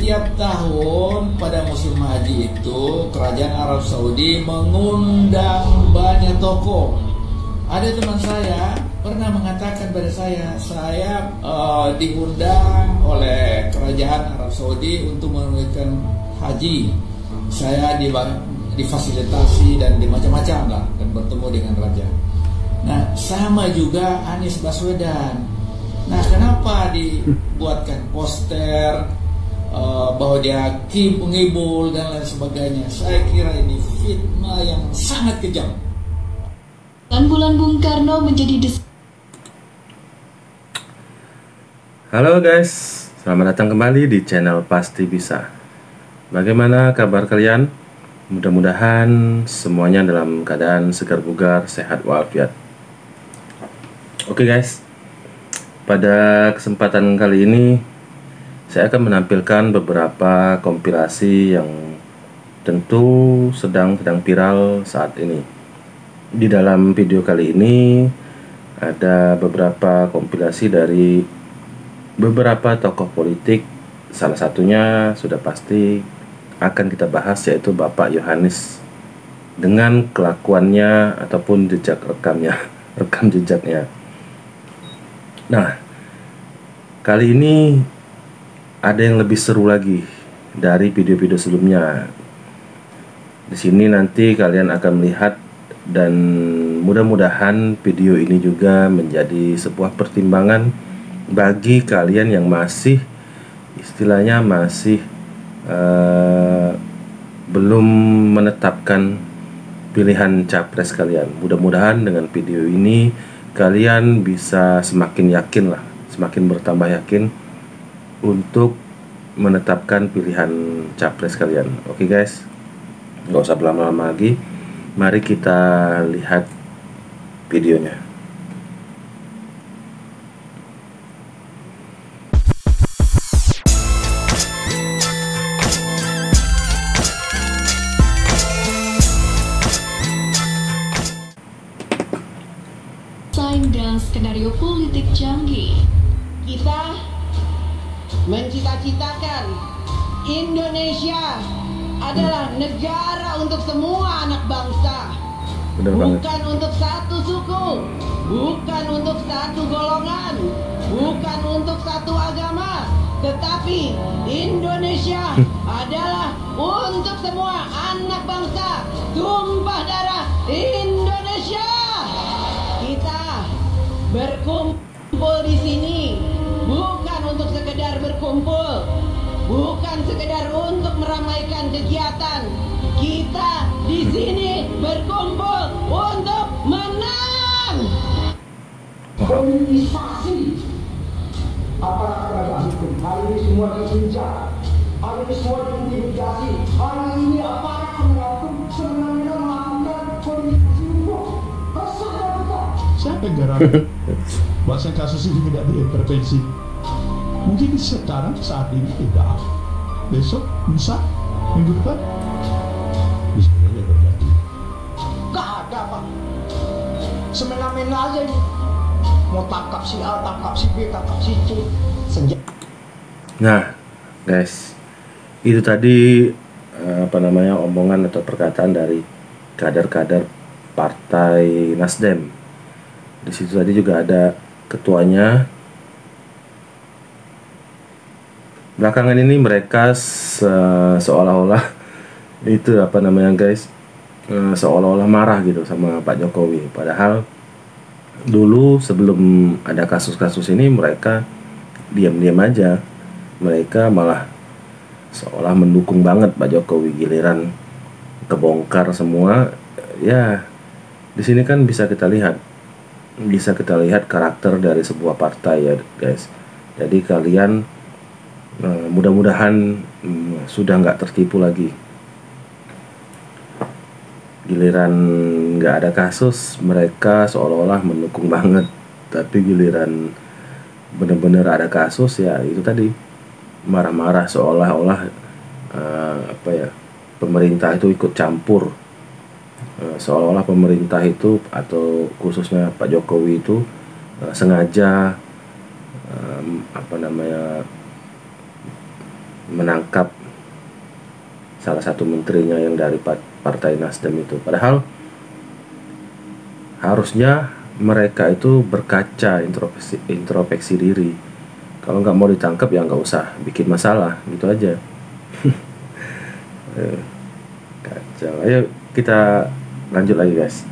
setiap tahun pada musim haji itu kerajaan Arab Saudi mengundang banyak tokoh. Ada teman saya pernah mengatakan pada saya diundang oleh kerajaan Arab Saudi untuk menunaikan haji. Saya difasilitasi dan macam-macam lah, dan bertemu dengan raja. Nah, sama juga Anies Baswedan. Nah, kenapa dibuatkan poster bahwa dia pengibul dan lain sebagainya? Saya kira ini fitnah yang sangat kejam. Dan bulan Bung Karno menjadi Halo guys, selamat datang kembali di channel Pasti Bisa. Bagaimana kabar kalian? Mudah-mudahan semuanya dalam keadaan segar bugar, sehat walafiat. Oke guys, pada kesempatan kali ini saya akan menampilkan beberapa kompilasi yang tentu sedang viral saat ini. Di dalam video kali ini ada beberapa kompilasi dari beberapa tokoh politik. Salah satunya sudah pasti akan kita bahas, yaitu Bapak Yohanis, dengan kelakuannya ataupun jejak rekam jejaknya. Nah, kali ini ada yang lebih seru lagi dari video-video sebelumnya. Di sini nanti kalian akan melihat, dan mudah-mudahan video ini juga menjadi sebuah pertimbangan bagi kalian yang masih istilahnya masih belum menetapkan pilihan capres kalian. Mudah-mudahan dengan video ini kalian bisa semakin yakin lah, semakin bertambah yakin untuk menetapkan pilihan capres kalian. Oke guys, nggak usah berlama-lama lagi, mari kita lihat videonya. saing dan skenario politik canggih. Kita mencita-citakan Indonesia adalah negara untuk semua anak bangsa. Bukan untuk satu suku, bukan untuk satu golongan, bukan untuk satu agama, tetapi Indonesia adalah untuk semua anak bangsa. Tumpah darah Indonesia. Kita berkumpul di sini bukan untuk sekedar berkumpul, bukan sekedar untuk meramaikan kegiatan. Kita di sini berkumpul untuk menang. Politisasi aparat penegak hukum hari ini semua diincar, hari ini semua diintimidasi, hari ini aparat penegak hukum sebenarnya melakukan politisasi hukum. Resah kita. Siapa yang garang bahasa kasus ini tidak diintervensi? Mungkin sekarang saat ini tidak, besok bisa, minggu depan bisa saja terjadi. Gak ada Pak, semena-mena aja ini. Mau tangkap si A, tangkap si B, tangkap si C. Nah guys, itu tadi omongan atau perkataan dari kader-kader Partai Nasdem. Di situ tadi juga ada ketuanya. Belakangan ini mereka seolah-olah itu guys, seolah-olah marah gitu sama Pak Jokowi. Padahal dulu sebelum ada kasus-kasus ini mereka diam-diam aja. Mereka malah seolah mendukung banget Pak Jokowi. Giliran kebongkar semua, ya di sini kan bisa kita lihat karakter dari sebuah partai ya guys. Jadi kalian mudah-mudahan sudah nggak tertipu lagi. Giliran nggak ada kasus, mereka seolah-olah mendukung banget. Tapi giliran benar-benar ada kasus, ya itu tadi, marah-marah seolah-olah pemerintah itu ikut campur. Seolah-olah pemerintah itu atau khususnya Pak Jokowi itu sengaja menangkap salah satu menterinya yang dari Partai Nasdem itu. Padahal harusnya mereka itu berkaca, introspeksi diri. Kalau nggak mau ditangkap ya nggak usah bikin masalah, gitu aja. Kacau. Ayo kita lanjut lagi guys.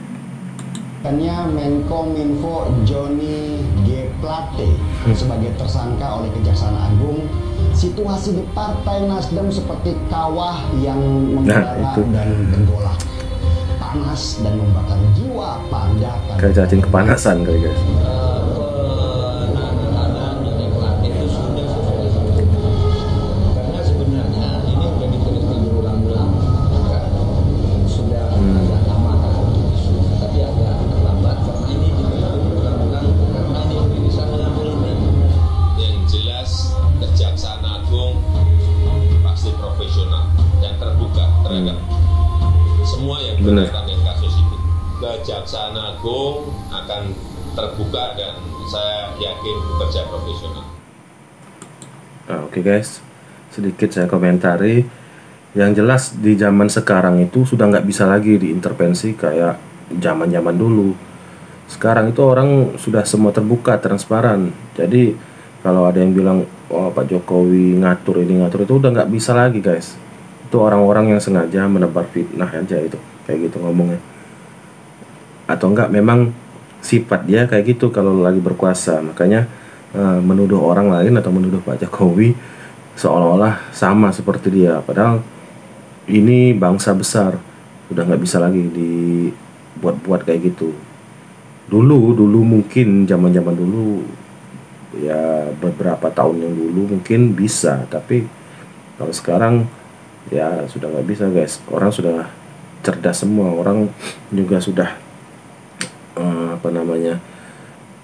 Menko Minfo Johnny G. Plate sebagai tersangka oleh Kejaksaan Agung. Situasi di Partai Nasdem seperti kawah yang membara dan bergolak, panas dan membakar jiwa pada kayak cacing kepanasan kali guys. Semua yang berkaitan dengan kasus itu, Kejaksaan Agung akan terbuka dan saya yakin bekerja profesional. Oke guys, sedikit saya komentari. Yang jelas di zaman sekarang itu sudah nggak bisa lagi diintervensi kayak zaman-zaman dulu. Sekarang itu orang sudah semua terbuka, transparan. Jadi kalau ada yang bilang, oh Pak Jokowi ngatur ini ngatur itu, udah nggak bisa lagi guys. Itu orang-orang yang sengaja menebar fitnah aja itu, kayak gitu ngomongnya. Atau enggak memang sifat dia kayak gitu kalau lagi berkuasa. Makanya menuduh orang lain atau menuduh Pak Jokowi seolah-olah sama seperti dia. Padahal ini bangsa besar, udah nggak bisa lagi dibuat-buat kayak gitu. Dulu mungkin zaman-zaman dulu ya, beberapa tahun yang dulu mungkin bisa, tapi kalau sekarang ya sudah nggak bisa guys. Orang sudah cerdas semua, orang juga sudah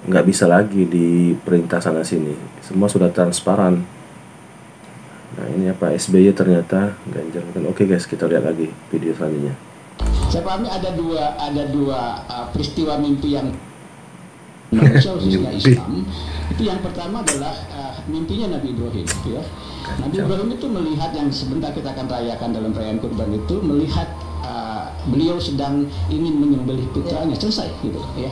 nggak bisa lagi diperintah sana sini, semua sudah transparan. Nah ini apa, SBY ternyata Ganjar. Oke guys, kita lihat lagi video selanjutnya. Saya pahami ada dua peristiwa mimpi yang Indonesia khususnya Islam. Itu yang pertama adalah mimpinya Nabi Ibrahim, gitu ya. Nabi Ibrahim itu melihat, yang sebentar kita akan rayakan dalam perayaan Kurban itu, melihat beliau sedang ingin menyembelih putranya, selesai gitu ya.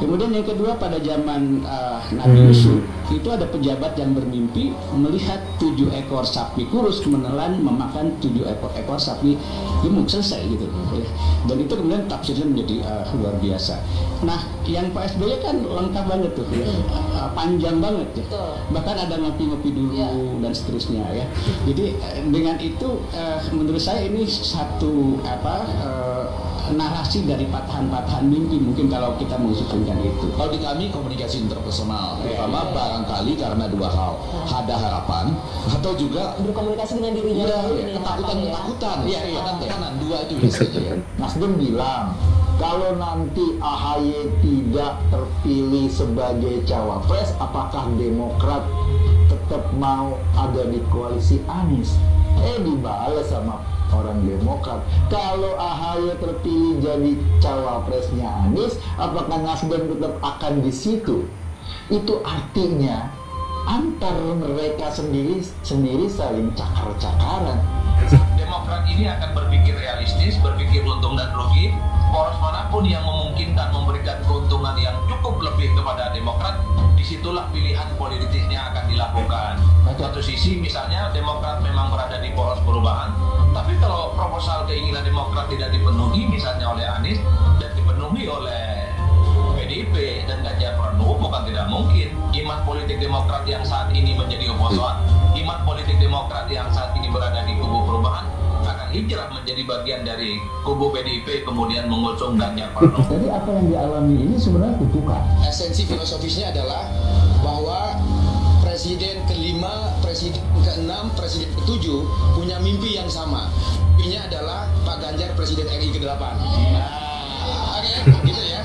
Kemudian yang kedua, pada zaman Nabi Yusuf itu ada pejabat yang bermimpi melihat 7 ekor sapi kurus menelan memakan 7 ekor sapi gemuk, selesai gitu ya. Dan itu kemudian tafsirnya menjadi luar biasa. Nah yang Pak SBY kan lengkap banget tuh ya, panjang banget ya. Bahkan ada ngopi-ngopi dulu dan seterusnya ya. Jadi dengan itu menurut saya ini satu narasi dari patahan-patahan mimpi, mungkin kalau kita mengusulkan itu. Kalau di kami komunikasi interpersonal, terutama barangkali karena dua hal, ada harapan atau juga berkomunikasi dengan dirinya, ketakutan, tekanan, dua itu biasanya. Nasdem bilang kalau nanti AHY tidak terpilih sebagai cawapres, apakah Demokrat tetap mau ada di koalisi Anies? Dibalas sama orang Demokrat, kalau AHY terpilih jadi cawapresnya Anies, apakah Nasdem tetap akan di situ? Itu artinya antar mereka sendiri saling cakar-cakaran. Demokrat ini akan berpikir realistis, berpikir untung dan rugi. Poros manapun yang memungkinkan memberikan keuntungan yang cukup lebih kepada Demokrat, disitulah pilihan politisnya akan dilakukan. Satu sisi misalnya Demokrat memang berada di poros perubahan, tapi kalau proposal keinginan Demokrat tidak dipenuhi misalnya oleh Anies dan dipenuhi oleh PDIP dan Ganjar Pranowo, bukan tidak mungkin iman politik Demokrat yang saat ini menjadi oposan, iman politik Demokrat yang saat ini berada di kubu perubahan akan hijrah menjadi bagian dari kubu PDIP kemudian mengusung Ganjar Pranowo. Jadi apa yang dialami ini sebenarnya kutukan. Esensi filosofisnya adalah bahwa presiden kelima, presiden keenam, presiden ketujuh punya mimpi yang sama. Mimpinya adalah Pak Ganjar presiden RI ke-8. Oke, gitu ya.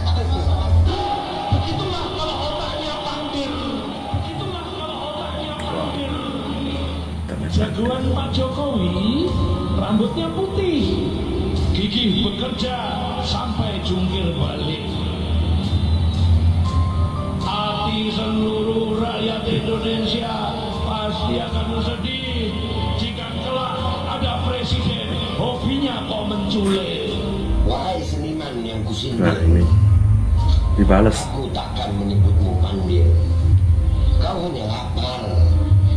Itulah kalau otaknya pandir. Jagoan Pak Jokowi, rambutnya putih, gigih bekerja sampai jungkir balik. Hati seluruh rakyat Indonesia pasti akan sedih menculik. Wahai seniman yang kusindir, Nah ini dibales. aku takkan menyebutmu pandil. Kau hanya lapar,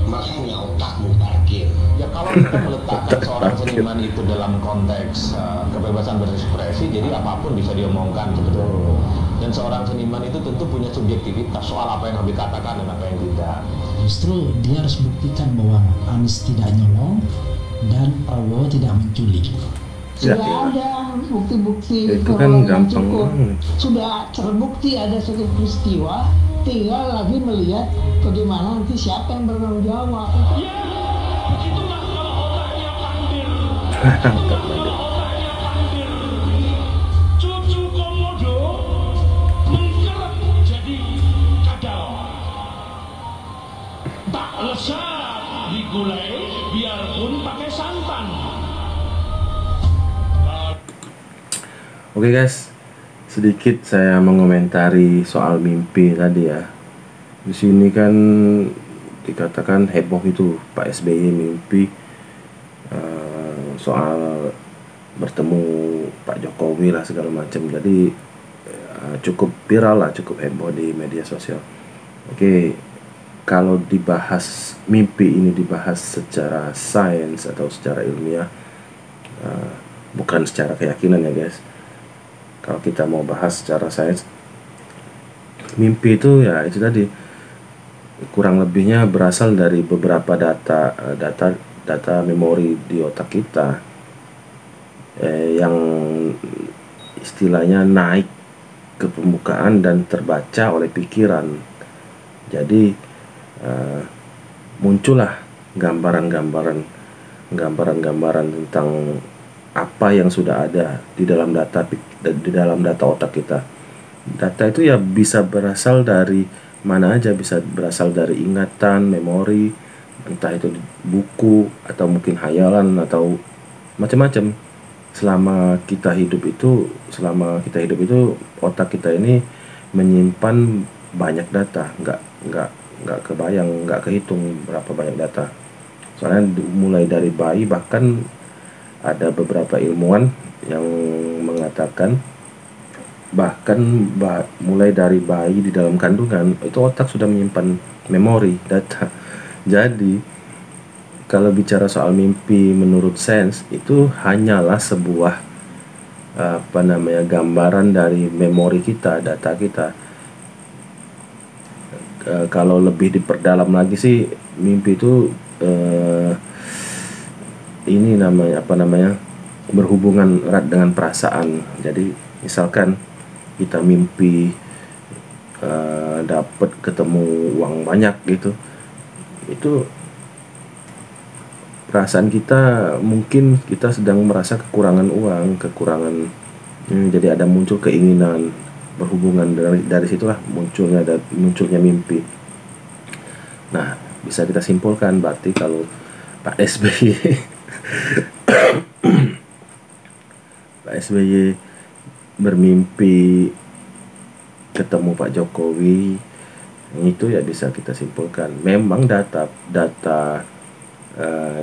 makanya otakmu parkir. Ya kalau kita meletakkan seorang seniman itu dalam konteks kebebasan berekspresi, jadi apapun bisa diomongkan sebetulnya. Dan seorang seniman itu tentu punya subjektivitas soal apa yang harus dikatakan dan apa yang tidak. Justru dia harus buktikan bahwa Anies tidak nyolong dan Prabowo tidak menculik. Sudah ada bukti-bukti itu kan gampang banget. Sudah terbukti ada satu peristiwa, tinggal lagi melihat bagaimana nanti siapa yang bertanggung jawab. Ya, begitulah kalau otaknya pandir. Kalau otaknya pandir. Cucu komodo mengkerep jadi kadal. Tak lesat digulai biarpun pakai santan. Oke guys, sedikit saya mengomentari soal mimpi tadi ya. Di sini kan dikatakan heboh itu Pak SBY mimpi soal bertemu Pak Jokowi lah segala macam. Jadi cukup viral lah, cukup heboh di media sosial. Oke, kalau dibahas mimpi ini dibahas secara sains atau secara ilmiah, bukan secara keyakinan ya guys. Kalau kita mau bahas secara sains, mimpi itu ya itu tadi kurang lebihnya berasal dari beberapa data memori di otak kita yang istilahnya naik ke permukaan dan terbaca oleh pikiran. Jadi muncullah gambaran-gambaran tentang apa yang sudah ada di dalam data otak kita. Data itu ya bisa berasal dari mana aja, bisa berasal dari ingatan, memori, entah itu buku atau mungkin hayalan atau macam-macam. Selama kita hidup itu otak kita ini menyimpan banyak data, nggak kebayang, nggak kehitung berapa banyak data. Soalnya mulai dari bayi, bahkan ada beberapa ilmuwan yang mengatakan bahkan mulai dari bayi di dalam kandungan itu otak sudah menyimpan memori data. Jadi kalau bicara soal mimpi menurut sains itu hanyalah sebuah gambaran dari memori kita, data kita. Kalau lebih diperdalam lagi sih mimpi itu ini berhubungan erat dengan perasaan. Jadi misalkan kita mimpi dapat ketemu uang banyak gitu, itu perasaan kita, mungkin kita sedang merasa kekurangan uang, jadi ada muncul keinginan, berhubungan dari situlah munculnya mimpi. Nah, bisa kita simpulkan berarti kalau Pak SBY Pak SBY bermimpi ketemu Pak Jokowi, itu ya bisa kita simpulkan memang data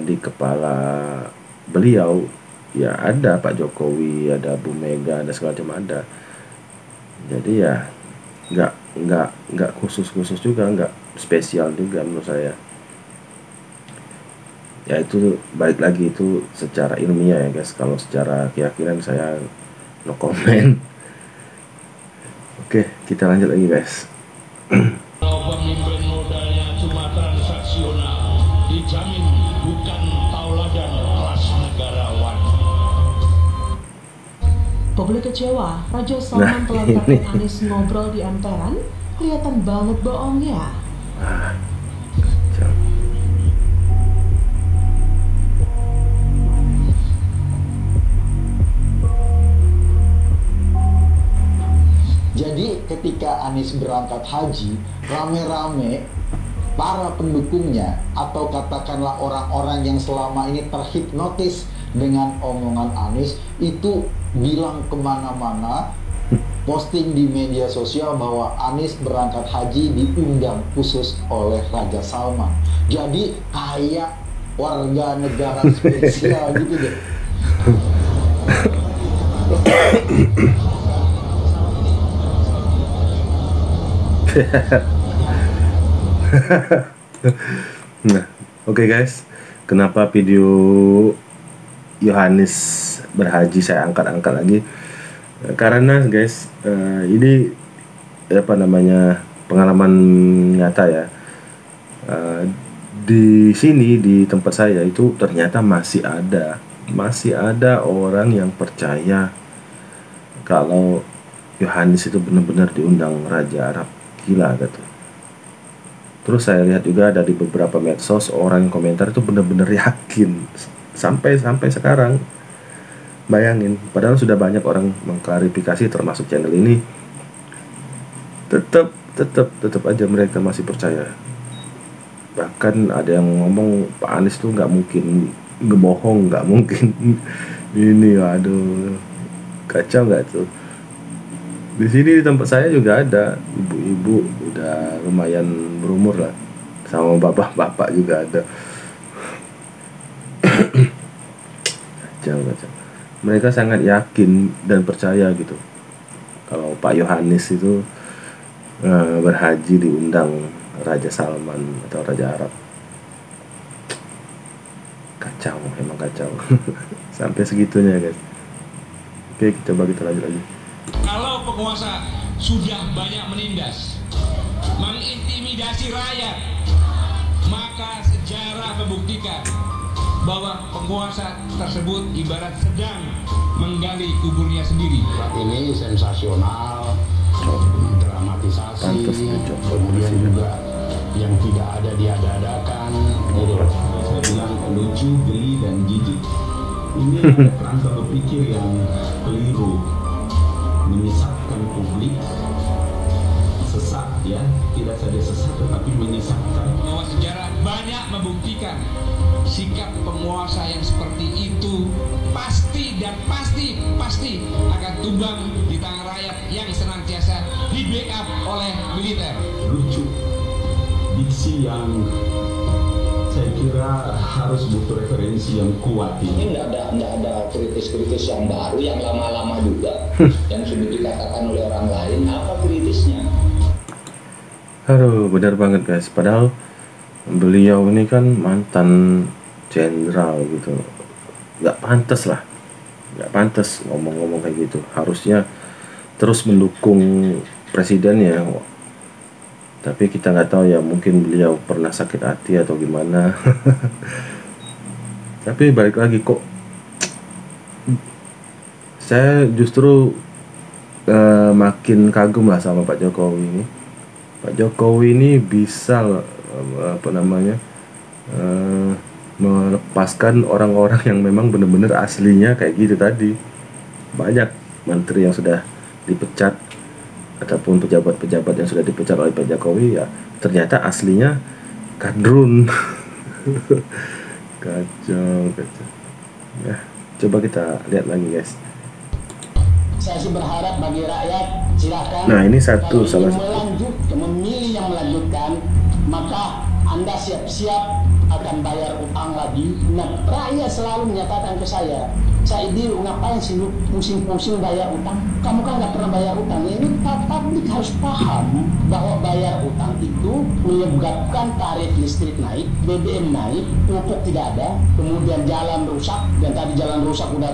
di kepala beliau ya ada Pak Jokowi, ada Bu Mega, ada segala macam ada. Jadi ya nggak khusus juga, nggak spesial juga menurut saya. Ya itu balik lagi itu secara ilmiah ya guys. Kalau secara keyakinan saya no comment. Oke, kita lanjut lagi guys. Pemimpin modalnya cuma transaksional, dijamin bukan tauladan kelas negarawan. Publik kecewa, Raja Salman pelontarkan Anies ngobrol di emperan, kelihatan banget bohongnya. Jadi ketika Anies berangkat haji, rame-rame para pendukungnya atau katakanlah orang-orang yang selama ini terhipnotis dengan omongan Anies itu bilang kemana-mana, posting di media sosial bahwa Anies berangkat haji diundang khusus oleh Raja Salman. Jadi kayak warga negara spesial gitu deh. Nah, oke guys, kenapa video Yohanes berhaji saya angkat-angkat lagi? Karena guys, ini apa namanya, pengalaman nyata ya. Di sini di tempat saya itu ternyata masih ada orang yang percaya kalau Yohanes itu benar-benar diundang Raja Arab. Gila gitu. Terus saya lihat juga ada di beberapa medsos orang yang komentar itu benar-benar yakin sampai sekarang. Bayangin, padahal sudah banyak orang mengklarifikasi termasuk channel ini, tetap aja mereka masih percaya. Bahkan ada yang ngomong Pak Anies tuh nggak mungkin ngebohong, nggak mungkin ini, aduh, kacau nggak tuh. Di sini di tempat saya juga ada ibu-ibu udah lumayan berumur lah, sama bapak-bapak juga ada. Kacau. Mereka sangat yakin dan percaya gitu kalau Pak Yohanes itu berhaji diundang Raja Salman atau Raja Arab. Kacau, emang kacau. Sampai segitunya guys. Oke, kita lanjut lagi. Kalau penguasa sudah banyak menindas, mengintimidasi rakyat, maka sejarah membuktikan bahwa penguasa tersebut ibarat sedang menggali kuburnya sendiri. Ini sensasional, dramatisasi, kemudian juga yang tidak ada diada-adakan. Saya bilang lucu, geli, dan jijik. Ini kerangka berpikir yang keliru, menyesatkan publik, sesat ya, tidak saja sesat tetapi menyesatkan. Bahwa sejarah banyak membuktikan sikap penguasa yang seperti itu pasti akan tumbang di tangan rakyat yang senantiasa di backup oleh militer. Lucu, diksi yang saya kira harus butuh referensi yang kuat. Ini nggak ada kritis-kritis yang baru, yang lama-lama juga, yang sudah dikatakan oleh orang lain. Apa kritisnya? Aduh, benar banget guys. Padahal beliau ini kan mantan jenderal gitu, nggak pantas ngomong-ngomong kayak gitu. Harusnya terus mendukung presidennya. Tapi kita nggak tahu ya, mungkin beliau pernah sakit hati atau gimana. Tapi balik lagi kok, saya justru makin kagum lah sama Pak Jokowi ini. Pak Jokowi ini bisa melepaskan orang-orang yang memang benar-benar aslinya kayak gitu tadi. Banyak menteri yang sudah dipecat ataupun pejabat-pejabat yang sudah dipecat oleh Pak Jokowi ya ternyata aslinya kadrun. kacau. Ya, coba kita lihat lagi guys. Saya sih berharap bagi rakyat, silakan. Nah, ini salah satu. Memilih yang melanjutkan, maka Anda siap-siap akan bayar utang lagi. Nah, rakyat selalu menyatakan ke saya, Saidi, ngapain sih lu pusing-pusing bayar utang? Kamu kan nggak pernah bayar utang. Ini publik harus paham bahwa bayar utang itu menyebabkan tarif listrik naik, BBM naik, pupuk tidak ada, kemudian jalan rusak, dan tadi jalan rusak udah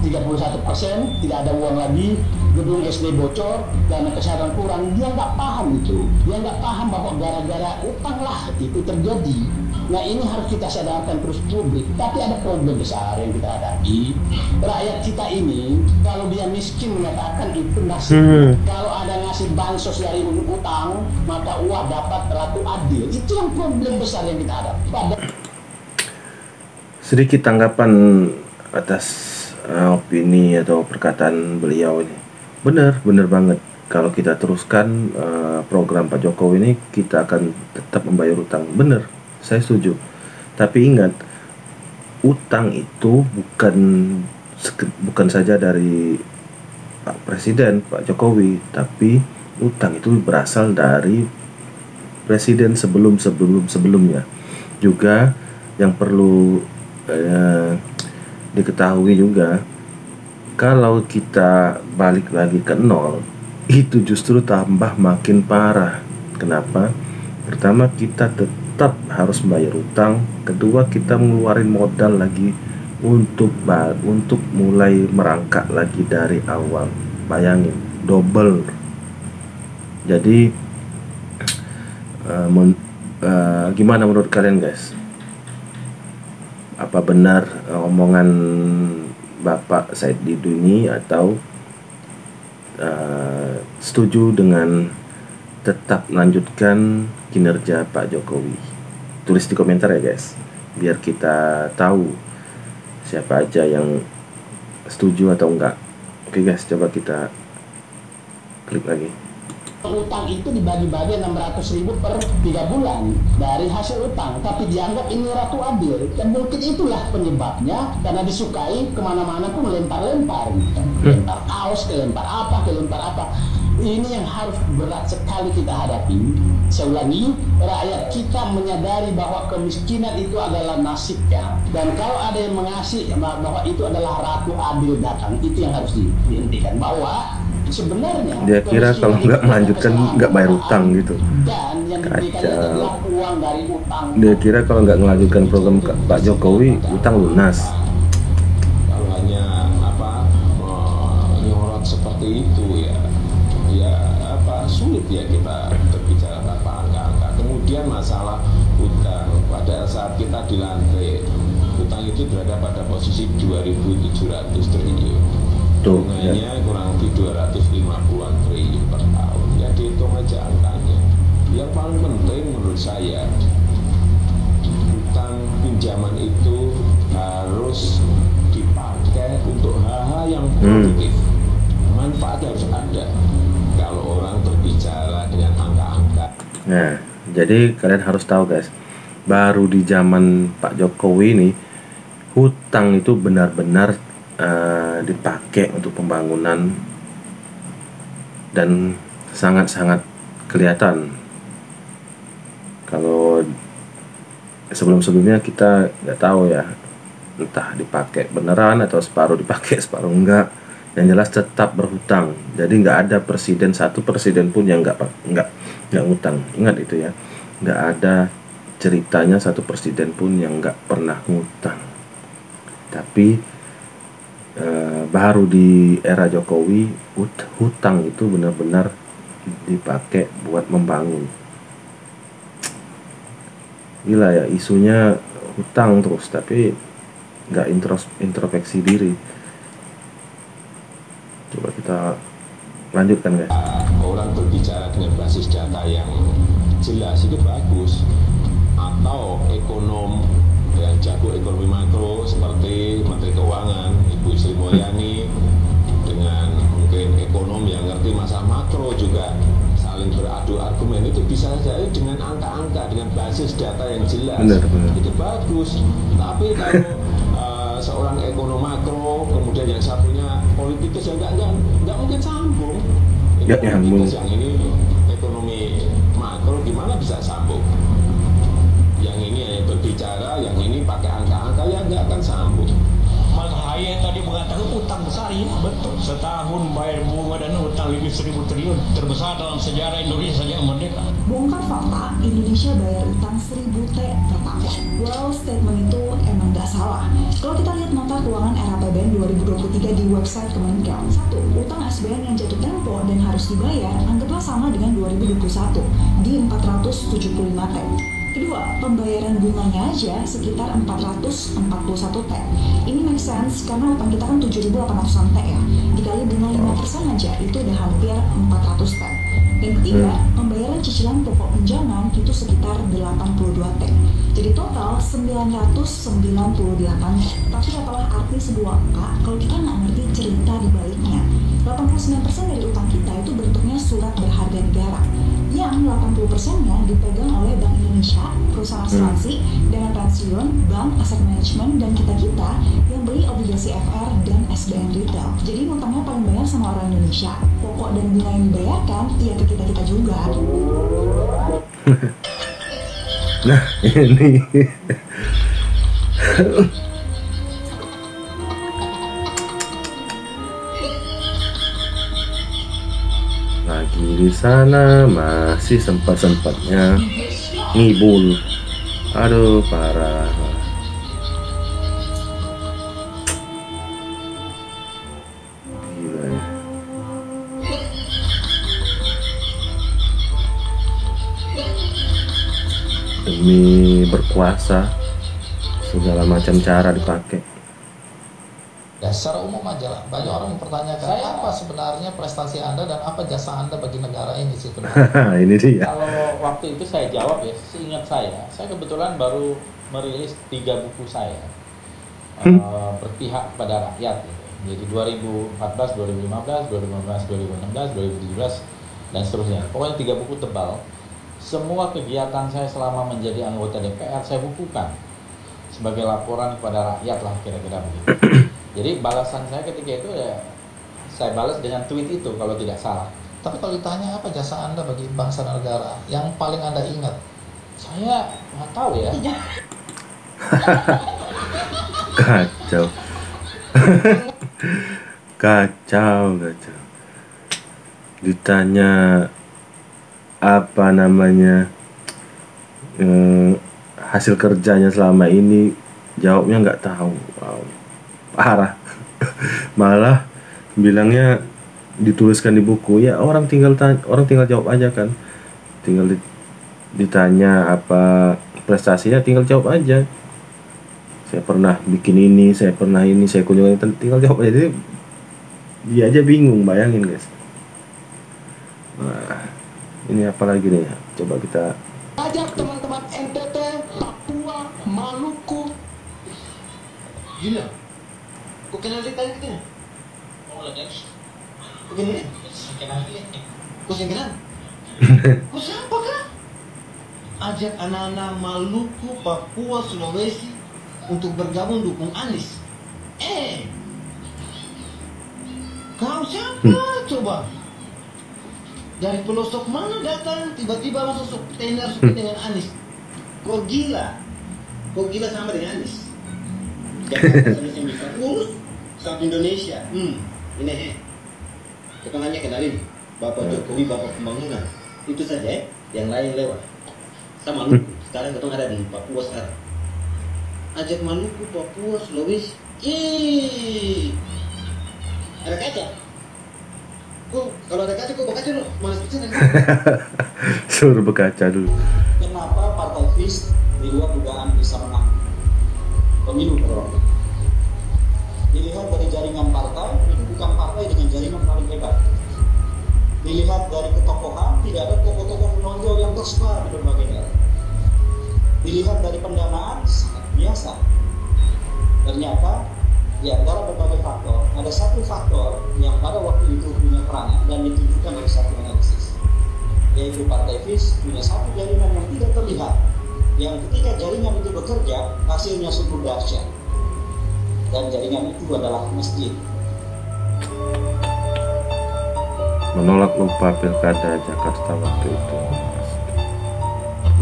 31%, tidak ada uang lagi, gedung SD bocor, dana kesehatan kurang. Dia nggak paham itu. Dia nggak paham bahwa gara-gara utang lah itu terjadi. Nah, ini harus kita sadarkan terus publik. Tapi ada problem besar yang kita hadapi. Rakyat kita ini, kalau dia miskin menyatakan itu nasib. Kalau ada ngasih bansos dari utang, maka uang dapat ratu adil. Itu yang problem besar yang kita hadapi. Sedikit tanggapan atas opini atau perkataan beliau ini. Benar banget. Kalau kita teruskan program Pak Jokowi ini, kita akan tetap membayar utang. Benar, saya setuju. Tapi ingat, utang itu bukan saja dari Pak Presiden, Pak Jokowi, tapi utang itu berasal dari presiden sebelumnya. Juga yang perlu diketahui juga, Kalau kita balik lagi ke nol, itu justru tambah makin parah. Kenapa? Pertama, kita tetap harus bayar utang. Kedua, kita ngeluarin modal lagi untuk mulai merangkak lagi dari awal. Bayangin, double. Jadi gimana menurut kalian guys? Apa benar omongan Bapak Said Didu ini, atau setuju dengan tetap melanjutkan kinerja Pak Jokowi? Tulis di komentar ya guys, biar kita tahu siapa aja yang setuju atau enggak. Oke guys, coba kita klik lagi. Utang itu dibagi-bagi 600.000 per 3 bulan dari hasil utang, tapi dianggap ini ratu adil. Dan mungkin itulah penyebabnya, karena disukai kemana-mana pun lempar-lempar, lempar kaos, kelempar apa. Ini yang harus berat sekali kita hadapi. Saya ulangi, rakyat kita menyadari bahwa kemiskinan itu adalah nasibnya, dan kalau ada yang mengasih bahwa itu adalah ratu adil datang, itu yang harus dihentikan. Bahwa sebenarnya dia kira kalau nggak melanjutkan nggak bayar utang gitu. Kacau. Dia kira kalau nggak melanjutkan program Pak Jokowi, utang lunas. Kalau hanya nyorot seperti itu ya sulit ya kita berbicara tanpa angka-angka. Kemudian masalah utang, pada saat kita dilantik, utang itu berada pada posisi 2.700 triliun. Bunganya kurang lebih 250-an triliun per tahun. Ya dihitung aja angkanya. Yang paling penting menurut saya, utang pinjaman itu harus dipakai untuk hal-hal yang produktif. Manfaat harus ada. Kalau orang berbicara dengan angka-angka. Nah, jadi kalian harus tahu guys, baru di zaman Pak Jokowi ini, hutang itu benar-benar dipakai untuk pembangunan, dan sangat-sangat kelihatan. Kalau sebelum-sebelumnya kita nggak tahu ya, entah dipakai beneran atau separuh dipakai separuh enggak. Yang jelas tetap berhutang. Jadi nggak ada satu presiden pun yang nggak ngutang. Ingat itu ya, nggak ada ceritanya satu presiden pun yang nggak pernah ngutang. Tapi baru di era Jokowi, hutang itu benar-benar dipakai buat membangun. Gila ya, isunya hutang terus, tapi nggak introspeksi diri. Coba kita lanjutkan guys. Orang berbicara dengan basis data yang jelas itu bagus, atau ekonom yang jago ekonomi makro seperti Menteri Keuangan Ibu Sri Mulyani, dengan mungkin ekonom yang ngerti masalah makro juga saling beradu argumen, itu bisa saja dengan angka-angka, dengan basis data yang jelas. Benar. Itu bagus. Tapi kalau seorang ekonom makro kemudian yang satunya politikus, yang nggak mungkin sambung. Ini politikus yang ini ekonomi makro, gimana bisa sambung? Yang ini hanya berbicara, yang ini pakai angka-angka, ya nggak akan sambung. Mas Haye tadi mengatakan utang besar, ya betul. Setahun bayar bunga dan utang lebih 1.000 triliun, terbesar dalam sejarah Indonesia sejak merdeka. Bongkar fakta, Indonesia bayar utang 1.000 T per tahun. Well, statement itu emang nggak salah. Kalau kita lihat nota keuangan RAPBN 2023 di website Kemenkeu, 1. Utang SBN yang jatuh tempo dan harus dibayar anggaplah sama dengan 2021 di 475 T. Kedua, pembayaran bunganya aja sekitar 441 T. Ini make sense karena utang kita kan 7.800-an T ya. Dikali bunga 5% aja itu udah hampir 400 T. Dan ketiga, pembayaran cicilan pokok pinjaman itu sekitar 82 T. Jadi total 998 T. Tapi apalah arti sebuah angka kalau kita nggak ngerti cerita di baliknya. 89% dari utang kita itu bentuknya surat berharga negara, yang 80%-nya dipegang oleh Bank Indonesia, perusahaan asuransi, dana pensiun, bank, aset manajemen, dan kita-kita yang beli obligasi FR dan SBN retail. Jadi utangnya paling banyak sama orang Indonesia. Pokok dan bunga yang dibayarkan, ya ke kita-kita juga. Nah, ini Di sana masih sempat-sempatnya ngibul. Aduh, parah. Gila ya. Demi berkuasa, segala macam cara dipakai. Ya, secara umum aja lah. Banyak orang mempertanyakan apa sebenarnya prestasi Anda dan apa jasa Anda bagi negara ini sebenarnya. Ini dia. Kalau waktu itu saya jawab ya, seingat saya kebetulan baru merilis 3 buku saya berpihak kepada rakyat. Gitu. Jadi 2014, 2015, 2015, 2016, 2017 dan seterusnya. Pokoknya 3 buku tebal. Semua kegiatan saya selama menjadi anggota DPR saya bukukan sebagai laporan kepada rakyat lah, kira-kira begitu. Jadi balasan saya ketika itu ya saya balas dengan tweet itu kalau tidak salah. Tapi kalau ditanya apa jasa Anda bagi bangsa dan negara yang paling Anda ingat? Saya nggak tahu ya. Kacau. Kacau. Ditanya apa namanya hasil kerjanya selama ini, jawabnya nggak tahu. Wow. Parah. Malah bilangnya dituliskan di buku, ya orang tinggal jawab aja kan, tinggal ditanya apa prestasinya tinggal jawab aja, saya pernah bikin ini, saya pernah ini, saya kunjungi, tinggal jawab aja. Jadi dia aja bingung, bayangin guys. Nah, ini apa lagi nih, coba kita ajak teman-teman NTT, Papua, Maluku. Gila, kok kenal dia tadi kita? Oh, lagi. Begini, kok sih kenal? Kok siapa kan? Ajak anak-anak Maluku, Papua, Sulawesi untuk bergabung dukung Anies. Kau siapa coba? Dari pelosok mana datang tiba-tiba masuk tender seperti dengan Anies? Kok gila? Kok gila sama dengan Anies? Jakarta bisa urus satu Indonesia. Ini kita hanya kenalin Bapak Jokowi, Bapak Pembangunan. Itu saja yang lain lewat. Sama Maluku, sekarang kita ada di Papua sekarang. Ajak Maluku, Papua, Sulawesi. Ada kaca. Kalau ada kaca, kok berkaca loh? Malas bicara. suruh berkaca dulu. Kenapa Partai FIS di luar dugaan bisa menang pemilu pada waktu itu? Dilihat dari jaringan partai, itu bukan partai dengan jaringan paling hebat. Dilihat dari ketokohan, tidak ada tokoh-tokoh menonjol yang tersebar di berbagai daerah. Dilihat dari pendanaan, sangat biasa. Ternyata di antara berbagai faktor, ada satu faktor yang pada waktu itu punya peranan dan ditunjukkan oleh satu analisis, yaitu Partai FIS punya satu jaringan yang tidak terlihat, yang ketika jaringan itu bekerja, hasilnya sungguh dahsyat. Dan jaringan itu adalah masjid. Menolak lupa pilkada Jakarta waktu itu,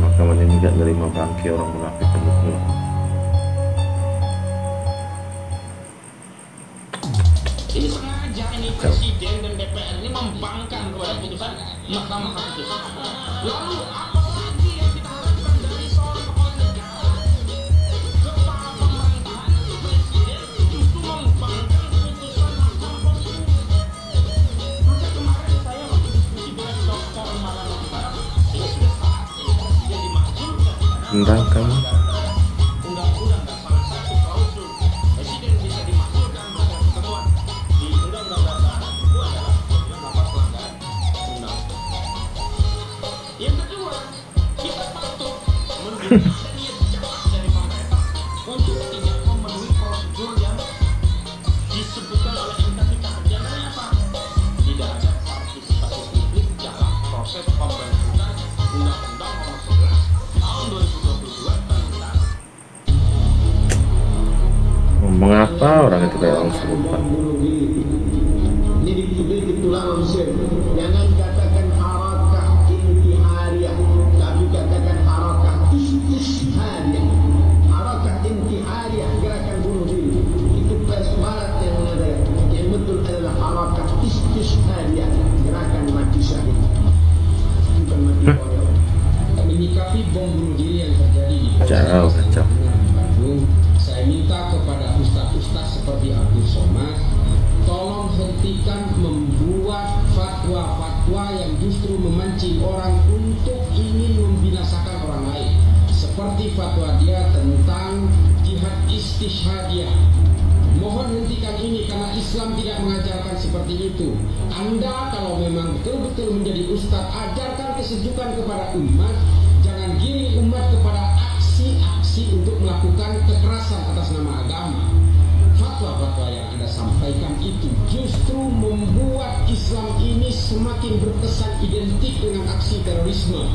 maka tidak menerima bangki orang munafik pendukung. Ini sengaja ini presiden dan DPR ini membangkang kepada putusan Mahkamah Konstitusi. Lalu apa lagi yang kita harapkan dari seorang kepala negara? Kepala pemerintahan atau presiden justru membangkang putusan Mahkamah Konstitusi. Maka kemarin saya waktu diskusi dengan Dr. Maulana Utara, ini sudah saatnya presiden dimakzulkan. Membangkang. Undang-undang dasar 1 klausul presiden bisa dimakzulkan pada ketentuan di Undang-Undang Dasar itu adalah melakukan pelanggaran undang-undang. Yang kedua, kita patut menunjukkan niat jelas dari pemerintah untuk tidak memenuhi prosedur yang disebutkan oleh MK kita. Di antaranya apa? Tidak ada partisipasi publik dalam proses pembentukan Undang-Undang Nomor 11 Tahun 2022 tentang Mengapa orang itu kayak orang serupa? Ini ditulang Mesir. Jangan katakan harakah intihariah, tapi katakan harakah istishhadiyah. Harakah intihariah, gerakan bunuh diri. Itu pers barat yang mengatakan. Yang betul adalah harakah istishhadiyah, gerakan mati syahid. hentikan membuat fatwa-fatwa yang justru memancing orang untuk ingin membinasakan orang lain, seperti fatwa dia tentang jihad istishhadiyah. Mohon hentikan ini karena Islam tidak mengajarkan seperti itu. Anda kalau memang betul-betul menjadi ustadz, ajarkan kesejukan kepada umat. Jangan giring umat kepada aksi-aksi untuk melakukan kekerasan atas nama agama. Fatwa-fatwa yang Anda sampaikan itu justru membuat Islam ini semakin berkesan identik dengan aksi terorisme.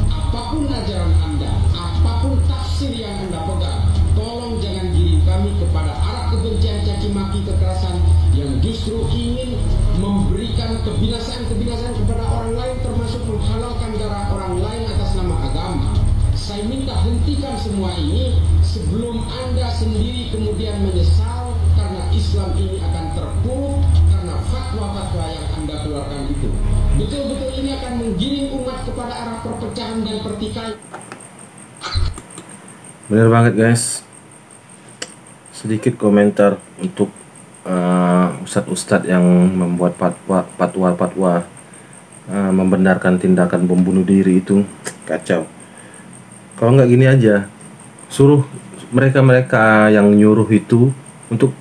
Apapun ajaran Anda, apapun tafsir yang Anda pegang, tolong jangan giring kami kepada arah kebencian, caci maki, kekerasan yang justru ingin memberikan kebinasaan-kebinasaan kepada orang lain, termasuk menghalalkan darah orang lain atas nama agama. Saya minta hentikan semua ini sebelum Anda sendiri kemudian menyesal karena Islam ini akan terpuruk karena fatwa-fatwa yang Anda keluarkan itu. Betul-betul ini akan menggiring umat kepada arah perpecahan dan pertikaian. Bener banget guys. Sedikit komentar untuk ustadz-ustadz yang membuat fatwa-fatwa membenarkan tindakan bom bunuh diri itu kacau. Kalau nggak gini aja, suruh mereka-mereka yang nyuruh itu untuk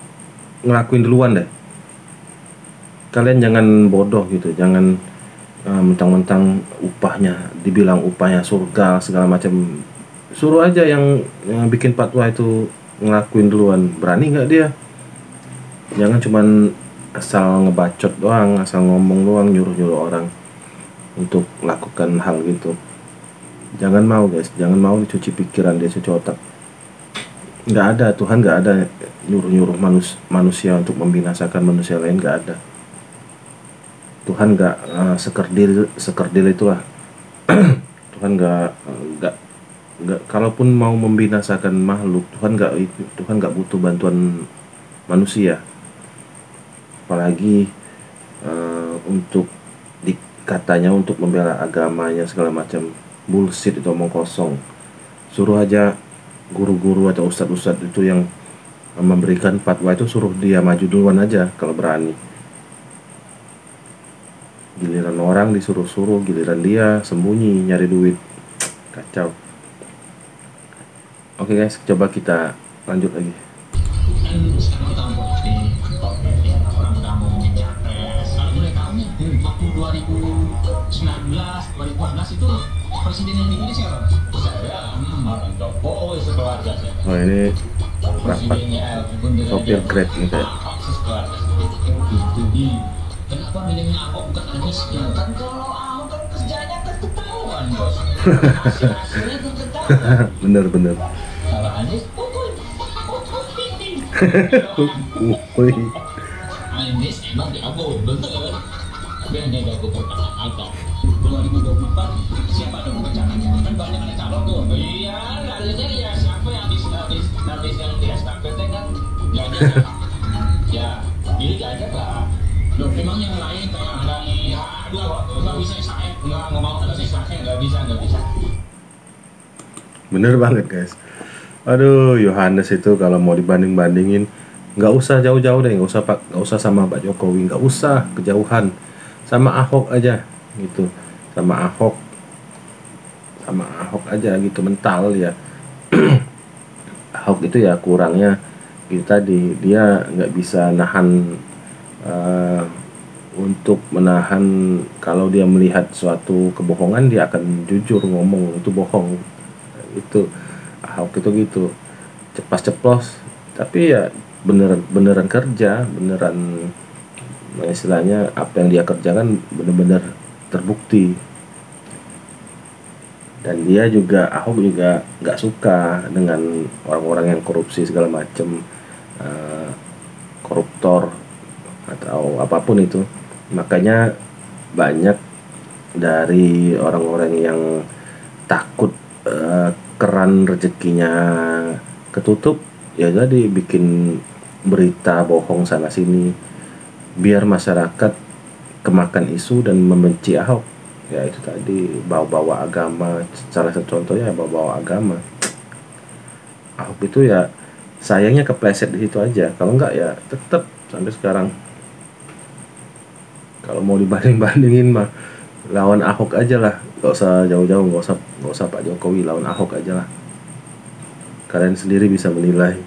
ngelakuin duluan deh. Kalian jangan bodoh gitu, jangan mentang-mentang upahnya, dibilang upahnya surga segala macam. Suruh aja yang bikin fatwa itu ngelakuin duluan. Berani nggak dia? Jangan cuman asal ngebacot doang, asal ngomong doang, nyuruh-nyuruh orang untuk melakukan hal gitu. Jangan mau guys, jangan mau dicuci pikiran, dia cuci otak. Nggak ada, Tuhan nggak ada nyuruh-nyuruh manusia untuk membinasakan manusia lain, nggak ada. Tuhan nggak sekerdil itulah. Tuhan nggak kalaupun mau membinasakan makhluk, Tuhan nggak butuh bantuan manusia. Apalagi untuk katanya untuk membela agamanya segala macam. Bullshit itu, omong kosong. Suruh aja guru-guru atau ustadz-ustadz itu yang memberikan fatwa itu, suruh dia maju duluan aja kalau berani. Giliran orang disuruh-suruh, giliran dia sembunyi nyari duit. Kacau. Oke guys, coba kita lanjut lagi. Waktu 2019, 2014 itu presiden yang dipilih siapa? Saya, Jokowi sekeluarga saya. Oh ini rapat sopir Grab nih kayak. Kenapa milihnya Ahok bukan Anies? Ya kan kalau Ahok kan kerjanya kan ketahuan bos. Hasilnya kan ketahuan. Bener. Kalau Anies, Anies emang diago, betul. Tapi hanya diago pertama-tama. 2024 siapa yang berbicaranya? Kan banyak ada calon tuh. Iya, adanya ya siapa yang habis yang di estafetnya kan? Ya, pilih aja lah. Loh, memang yang lain kayak ada nggak bisa Israel, nggak mau ada Israel, nggak bisa. Bener banget guys. Aduh, Yohanes itu kalau mau dibanding-bandingin, nggak usah jauh-jauh deh, nggak usah sama Pak Jokowi, nggak usah kejauhan, sama Ahok aja gitu, sama Ahok aja gitu, mental ya. Ahok itu ya kurangnya gitu tadi, dia nggak bisa nahan untuk menahan. Kalau dia melihat suatu kebohongan, dia akan jujur ngomong itu bohong. Itu Ahok itu gitu, ceplos, tapi ya beneran kerja, beneran istilahnya apa yang dia kerjakan bener-bener terbukti. Dan dia juga, Ahok juga nggak suka dengan orang-orang yang korupsi segala macem, koruptor atau apapun itu. Makanya banyak dari orang-orang yang takut keran rezekinya ketutup, ya jadi bikin berita bohong sana sini biar masyarakat kemakan isu dan membenci Ahok. Ya itu tadi, bawa-bawa agama. Salah satu contohnya bawa-bawa agama. Ahok itu ya sayangnya kepleset di situ aja. Kalau enggak ya tetap sampai sekarang Kalau mau dibanding-bandingin mah lawan Ahok aja lah, nggak usah jauh-jauh, nggak usah Pak Jokowi, lawan Ahok aja lah. Kalian sendiri bisa menilai.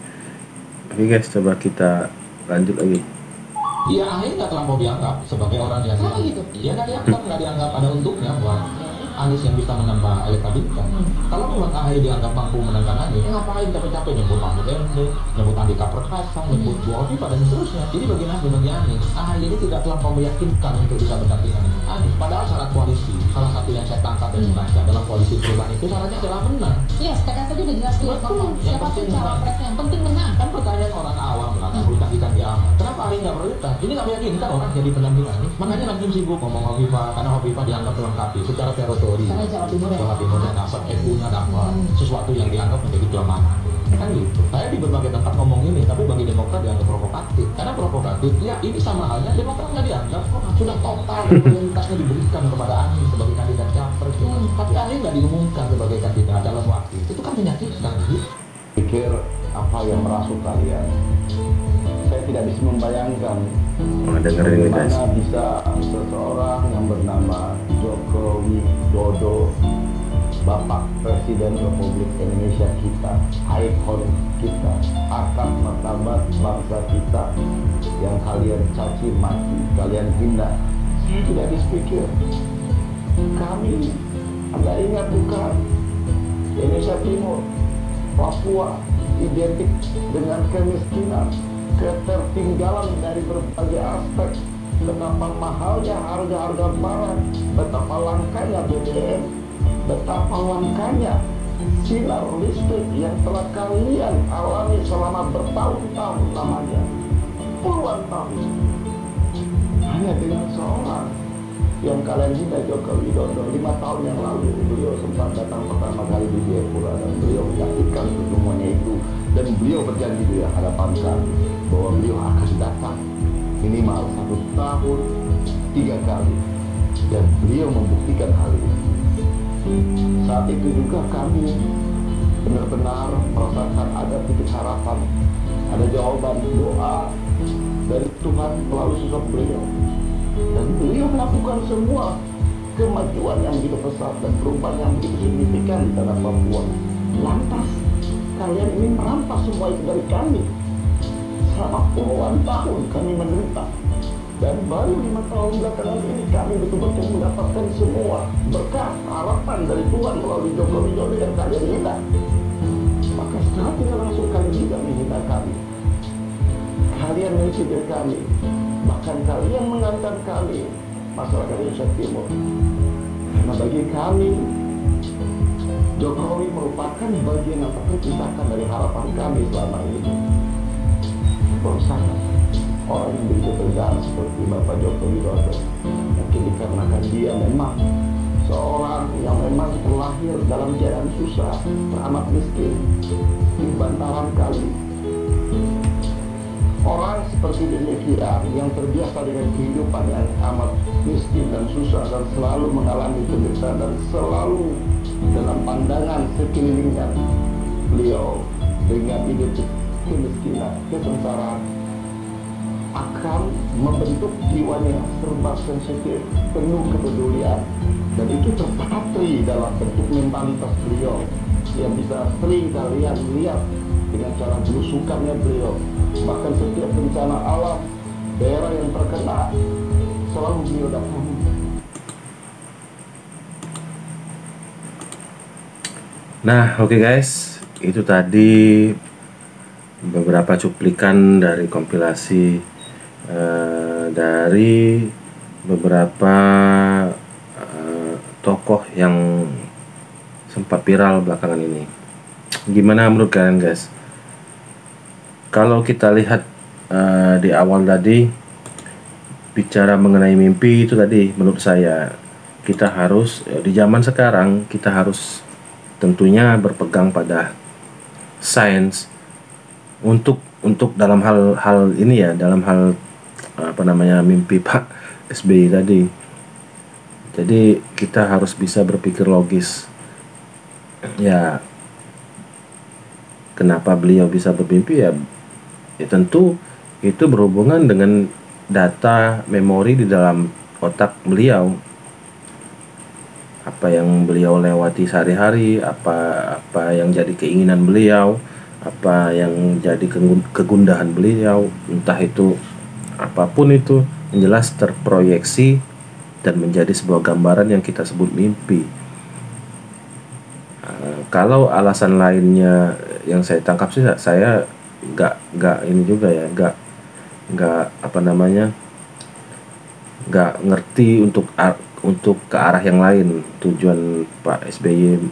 Oke guys, coba kita lanjut lagi. Iya, Ahy nggak terlampau dianggap sebagai orang yang gitu. Dia nggak dianggap ada untuknya buat Anies yang bisa menambah elektabilitas. Kalau memang Ahy dianggap mampu menangkan Anies, ngapain capek-capek nyebut Mahfud MD, nyebut Andika Perkasa, nyebut Bu Hovifa dan seterusnya. Jadi bagi Anies, Ahy ini tidak terlampau meyakinkan untuk bisa berdampingan dengan Anies. Padahal syarat koalisi, salah satu yang saya tangkap dan dibaca dalam koalisi perubahan itu syaratnya adalah menang. Iya, sekarang tadi udah jelas tuh. Siapa sih cawapresnya? Yang penting menang. Kan pertanyaan orang awam lah, berhutang di Candi Amat. Kenapa Ahy nggak berhutang? Ini nggak meyakinkan orang jadi pendamping Anies. Makanya Nasdem sibuk ngomong Hovifa, karena Hovifa dianggap melengkapi secara teritori. Jawa Timurnya dapat NU-nya dapat sesuatu yang dianggap menjadi kelemahan. Kan gitu. Saya di berbagai tempat ngomong ini, tapi bagi Demokrat dianggap provokatif. Karena provokatif, ya ini sama halnya Demokrat nggak dianggap sudah total loyalitasnya diberikan kepada Anies sebagai kandidat capres. Tapi Anies nggak diumumkan sebagai kandidat dalam waktu itu kan menyakitkan. Pikir apa yang merasuk kalian? Saya tidak bisa membayangkan bagaimana bisa seseorang yang bernama Joko Widodo, Bapak Presiden Republik Indonesia kita, ikon kita, harkat martabat bangsa kita, yang kalian caci maki, kalian hina. Tidak dipikir. Kami, Anda ingat bukan? Indonesia Timur, Papua identik dengan kemiskinan, ketertinggalan dari berbagai aspek, betapa mahalnya harga-harga barang, betapa langkanya BBM, betapa langkanya sinar listrik yang telah kalian alami selama bertahun-tahun lamanya, puluhan tahun. Hanya dengan seorang yang kalian hina, Joko Widodo. 5 tahun yang lalu beliau sempat datang pertama kali di Jayapura dan beliau menyaksikan pertemuannya itu, dan beliau berjanji di hadapan kami bahwa beliau akan datang minimal 1 tahun 3 kali, dan beliau membuktikan hal ini. Saat itu juga kami benar-benar merasakan ada titik harapan, ada jawaban doa dari Tuhan melalui sosok beliau, dan beliau melakukan semua kemajuan yang begitu pesat dan perubahan yang begitu signifikan di tanah Papua. Lantas kalian ingin merampas semua itu dari kami. Selama puluhan tahun kami menderita, dan baru 5 tahun belakangan ini kami betul-betul mendapatkan semua berkat harapan dari Tuhan melalui Joko Widodo yang kalian hina. Maka secara tidak langsung kalian juga menghina kami. Kalian mencibir kami, bahkan kalian mengantar kami, masyarakat Indonesia Timur. Karena bagi kami, Jokowi merupakan bagian yang terpisahkan dari harapan kami selama ini. Berusaha orang yang begitu tegar seperti Bapak Joko Widodo, mungkin dikarenakan dia memang seorang yang memang terlahir dalam jalan susah, teramat miskin di bantaran kali. Orang seperti demikian yang terbiasa dengan kehidupan yang amat miskin dan susah, dan selalu mengalami penderitaan, dan selalu dalam pandangan sekelilingnya beliau dengan identik kemiskinan, kesengsaraan, akan membentuk jiwanya serba sensitif, penuh kepedulian, dan itu terpatri dalam bentuk mentalitas beliau yang bisa sering kalian lihat dengan cara belusukannya beliau. Bahkan setiap bencana alam, daerah yang terkena, selalu beliau datangi. Nah, oke guys, itu tadi beberapa cuplikan dari kompilasi dari beberapa tokoh yang sempat viral belakangan ini. Gimana menurut kalian guys? Kalau kita lihat di awal tadi bicara mengenai mimpi, itu tadi menurut saya kita harus di zaman sekarang kita harus tentunya berpegang pada sains untuk dalam hal ini ya, dalam hal apa namanya mimpi Pak SBY tadi. Jadi kita harus bisa berpikir logis ya. Kenapa beliau bisa bermimpi ya tentu itu berhubungan dengan data memori di dalam otak beliau, apa yang beliau lewati sehari-hari, apa yang jadi keinginan beliau, apa yang jadi kegundahan beliau, entah itu apapun itu, yang jelas terproyeksi dan menjadi sebuah gambaran yang kita sebut mimpi. Kalau alasan lainnya yang saya tangkap sih, saya nggak ini juga ya, nggak apa namanya, nggak ngerti untuk ke arah yang lain tujuan Pak SBY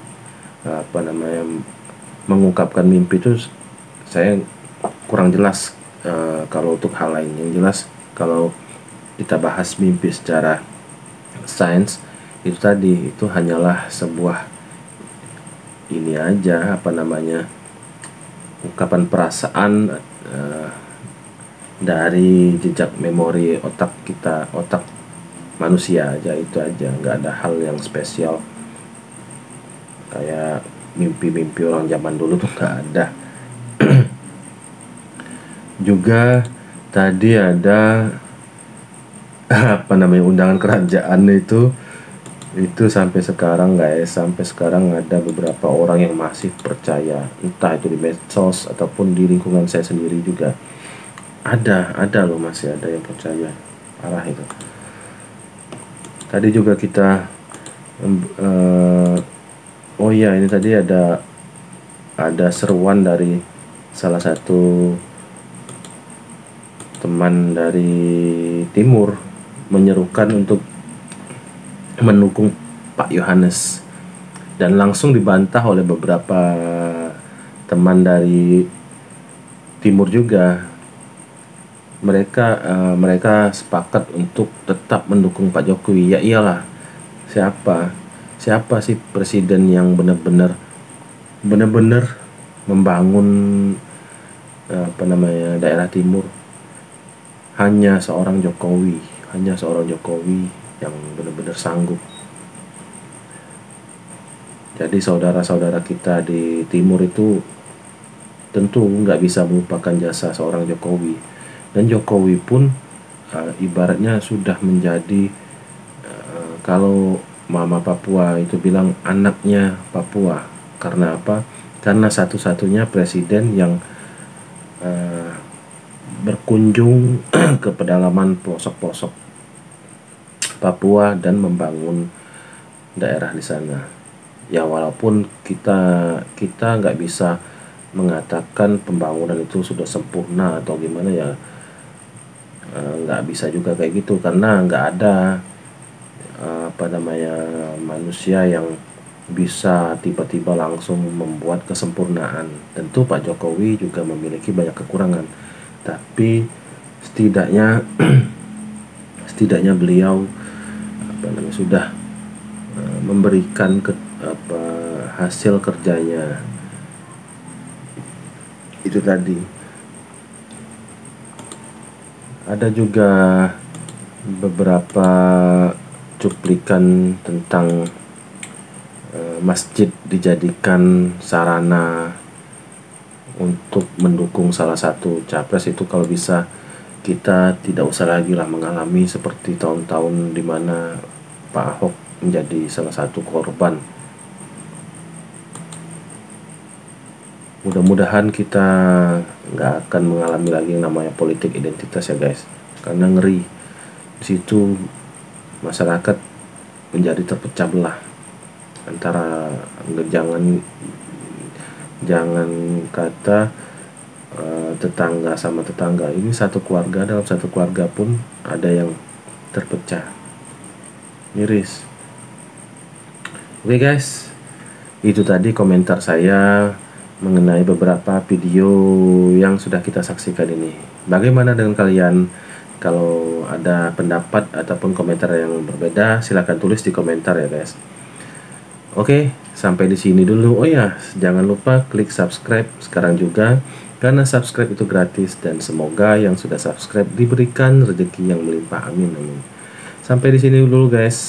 apa namanya mengungkapkan mimpi itu. Saya kurang jelas kalau untuk hal lain. Yang jelas kalau kita bahas mimpi secara sains itu tadi, itu hanyalah sebuah ini aja, apa namanya, ungkapan perasaan dari jejak memori otak kita, otak manusia aja, itu aja, nggak ada hal yang spesial kayak mimpi-mimpi orang zaman dulu tuh nggak ada. Juga tadi ada apa namanya undangan kerajaan itu sampai sekarang guys, sampai sekarang ada beberapa orang yang masih percaya, entah itu di medsos ataupun di lingkungan saya sendiri juga ada loh, masih ada yang percaya, parah itu. Tadi juga kita oh iya, ini tadi ada seruan dari salah satu teman dari timur menyerukan untuk mendukung Pak Yohanes, dan langsung dibantah oleh beberapa teman dari timur juga. Mereka sepakat untuk tetap mendukung Pak Jokowi. Ya iyalah, siapa sih presiden yang benar-benar membangun apa namanya daerah timur? Hanya seorang Jokowi yang benar-benar sanggup. Jadi saudara-saudara kita di timur itu tentu nggak bisa melupakan jasa seorang Jokowi. Dan Jokowi pun ibaratnya sudah menjadi kalau Mama Papua itu bilang anaknya Papua. Karena apa? Karena satu-satunya presiden yang berkunjung ke pedalaman pelosok-pelosok Papua dan membangun daerah di sana. Ya walaupun kita nggak bisa mengatakan pembangunan itu sudah sempurna atau gimana ya, nggak bisa juga kayak gitu, karena nggak ada apa namanya manusia yang bisa tiba-tiba langsung membuat kesempurnaan. Tentu Pak Jokowi juga memiliki banyak kekurangan, tapi setidaknya beliau apa namanya sudah memberikan hasil kerjanya itu tadi. Ada juga beberapa cuplikan tentang masjid dijadikan sarana untuk mendukung salah satu capres. Itu kalau bisa kita tidak usah lagi lah mengalami seperti tahun-tahun di mana Pak Ahok menjadi salah satu korban. Mudah-mudahan kita nggak akan mengalami lagi yang namanya politik identitas ya guys, karena ngeri. Di situ masyarakat menjadi terpecah belah antara jangan kata tetangga sama tetangga, ini satu keluarga, dalam satu keluarga pun ada yang terpecah, miris. Oke guys, itu tadi komentar saya mengenai beberapa video yang sudah kita saksikan ini. Bagaimana dengan kalian? Kalau ada pendapat ataupun komentar yang berbeda, silahkan tulis di komentar ya guys. Oke, sampai di sini dulu. Oh ya, jangan lupa klik subscribe sekarang juga, karena subscribe itu gratis, dan semoga yang sudah subscribe diberikan rezeki yang melimpah. Amin amin. Sampai di sini dulu guys.